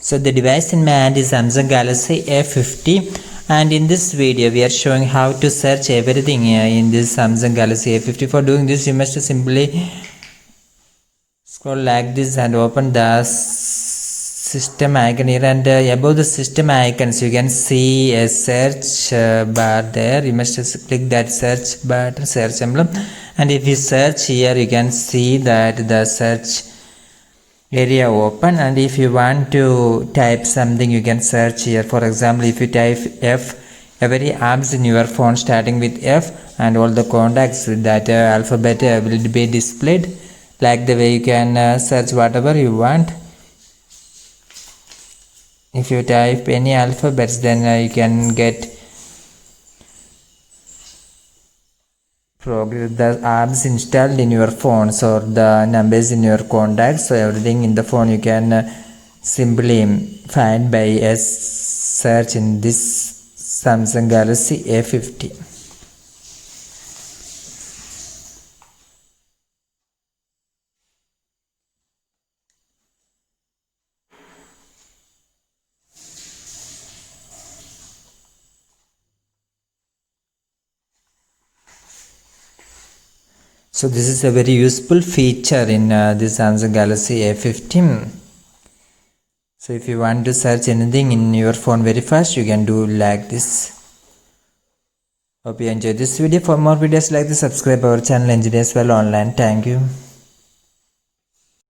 So the device in my hand is Samsung Galaxy A50, and in this video we are showing how to search everything in this Samsung Galaxy A50. For doing this, you must simply scroll like this and open the system icon here, and above the system icons you can see a search bar there. You must just click that search button, search emblem, and if you search here you can see that the search area open, and if you want to type something you can search here. For example, if you type F, every apps in your phone starting with F and all the contacts with that alphabet will be displayed. Like the way you can search whatever you want. If you type any alphabets, then you can get the apps installed in your phone, so the numbers in your contacts, so everything in the phone you can simply find by a search in this Samsung Galaxy A50. So this is a very useful feature in this Samsung Galaxy A50. So if you want to search anything in your phone very fast, you can do like this. Hope you enjoyed this video. For more videos like this, subscribe our channel Engineers Well Online. Thank you.